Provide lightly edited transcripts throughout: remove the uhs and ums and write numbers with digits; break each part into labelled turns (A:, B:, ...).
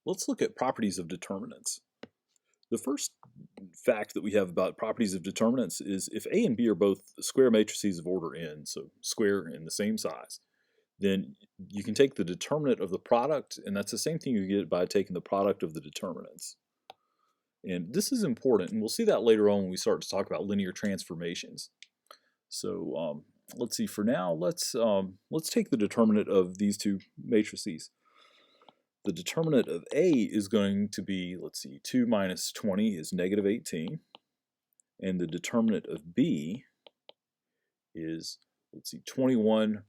A: Let's look at properties of determinants. The first fact that we have about properties of determinants is if A and B are both square matrices of order n, so square and the same size, then you can take the determinant of the product, and that's the same thing you get by taking the product of the determinants. And this is important, and we'll see that later on when we start to talk about linear transformations. So let's see. For now, let's take the determinant of these two matrices. The determinant of A is going to be, let's see, 2 minus 20 is negative 18. And the determinant of B is, let's see, 21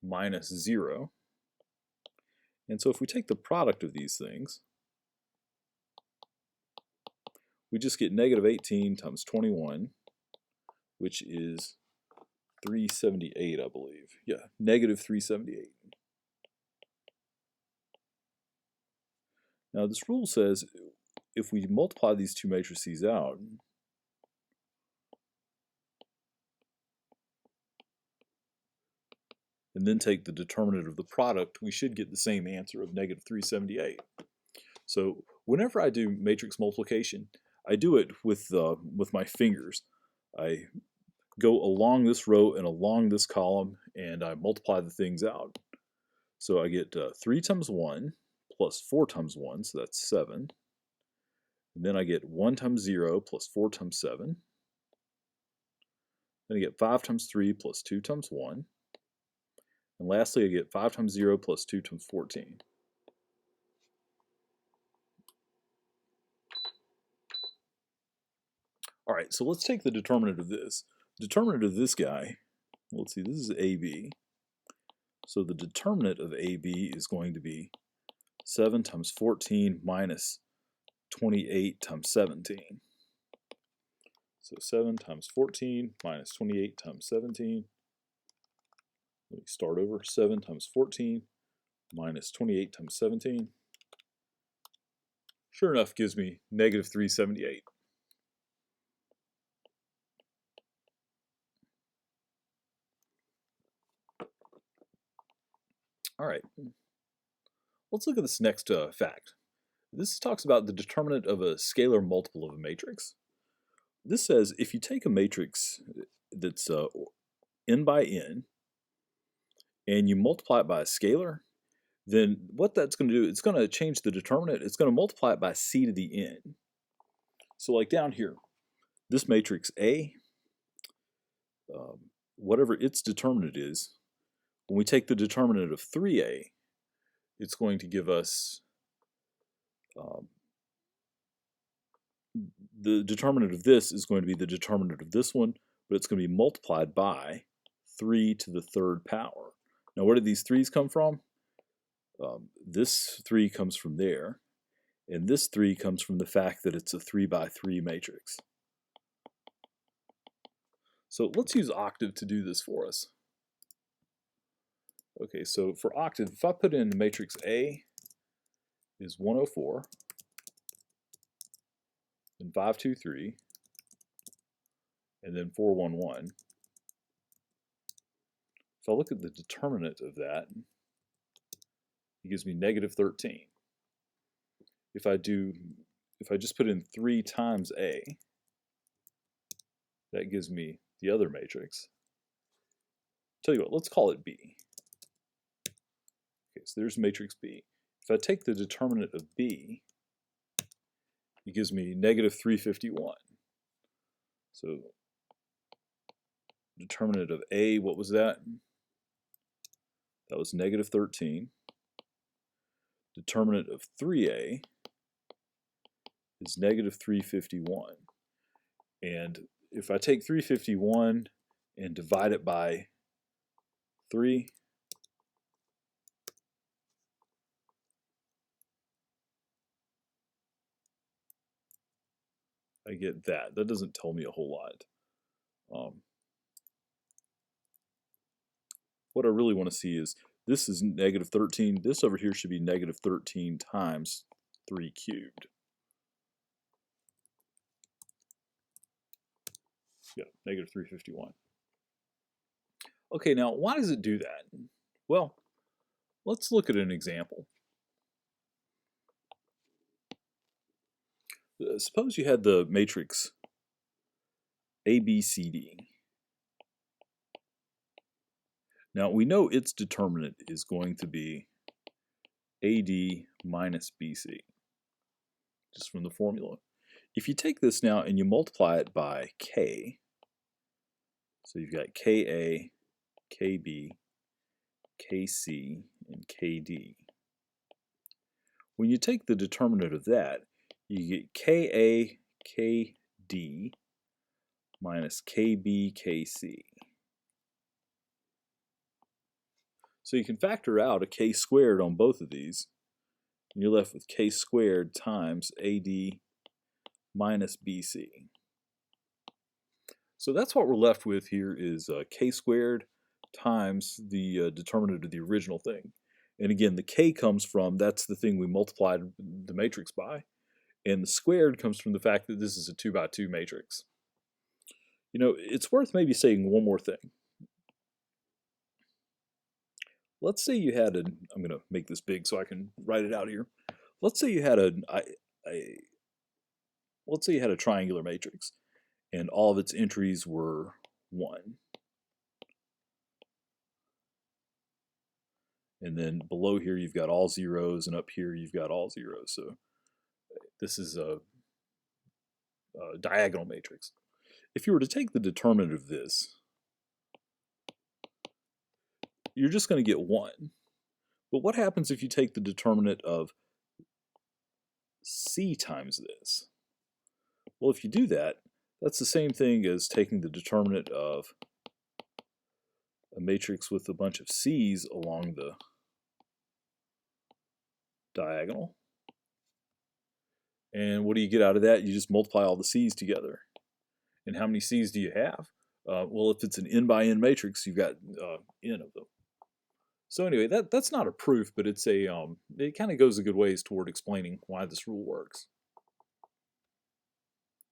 A: minus 0. And so if we take the product of these things, we just get negative 18 times 21, which is 378, I believe. Yeah, negative 378. Now this rule says if we multiply these two matrices out, and then take the determinant of the product, we should get the same answer of negative 378. So whenever I do matrix multiplication, I do it with my fingers. I go along this row and along this column, and I multiply the things out. So I get 3 times 1 plus 4 times 1, so that's 7. And then I get 1 times 0 plus 4 times 7. Then I get 5 times 3 plus 2 times 1. And lastly, I get 5 times 0 plus 2 times 14. All right, so let's take the determinant of this. Determinant of this guy, let's see, this is AB. So the determinant of AB is going to be 7 times 14 minus 28 times 17. So 7 times 14 minus 28 times 17. Let me start over. 7 times 14 minus 28 times 17. Sure enough, gives me negative 378. All right, let's look at this next fact. This talks about the determinant of a scalar multiple of a matrix. This says if you take a matrix that's n by n, and you multiply it by a scalar, then what that's going to do, it's going to change the determinant. It's going to multiply it by c to the n. So like down here, this matrix A, whatever its determinant is, when we take the determinant of 3A, it's going to give us the determinant of this is going to be the determinant of this one, but it's going to be multiplied by 3 to the third power. Now, where did these 3's come from? This 3 comes from there, and this 3 comes from the fact that it's a 3 by 3 matrix. So let's use octave to do this for us. Okay, so for octave, if I put in matrix A is 104, then 523, and then 411. If I look at the determinant of that, it gives me negative 13. If I just put in 3 times A, that gives me the other matrix. Tell you what, let's call it B. Okay, so there's matrix B. If I take the determinant of B, it gives me negative 351. So determinant of A, what was that? That was negative 13. Determinant of 3A is negative 351. And if I take 351 and divide it by 3, I get that. That doesn't tell me a whole lot. What I really want to see is this is negative 13. This over here should be negative 13 times 3 cubed. Yeah, negative 351. Okay, now why does it do that? Well, let's look at an example. Suppose you had the matrix ABCD. Now we know its determinant is going to be AD minus BC, just from the formula. If you take this now and you multiply it by K, so you've got KA, KB, KC, and KD. When you take the determinant of that, you get KA, KD minus KB, KC. So you can factor out a k squared on both of these, and you're left with k squared times AD minus BC. So that's what we're left with here is k squared times the determinant of the original thing. And again, the k comes from, that's the thing we multiplied the matrix by, and the squared comes from the fact that this is a 2 by 2 matrix. You know, it's worth maybe saying one more thing. Let's say you had I'm going to make this big so I can write it out here. Let's say you had let's say you had a triangular matrix, and all of its entries were 1. And then below here you've got all zeros, and up here you've got all zeros. So this is a diagonal matrix. If you were to take the determinant of this, you're just going to get 1. But what happens if you take the determinant of C times this? Well, if you do that, that's the same thing as taking the determinant of a matrix with a bunch of C's along the diagonal. And what do you get out of that? You just multiply all the C's together. And how many C's do you have? Well, if it's an n by n matrix, you've got n of them. So anyway, that's not a proof, but it's a it kind of goes a good ways toward explaining why this rule works.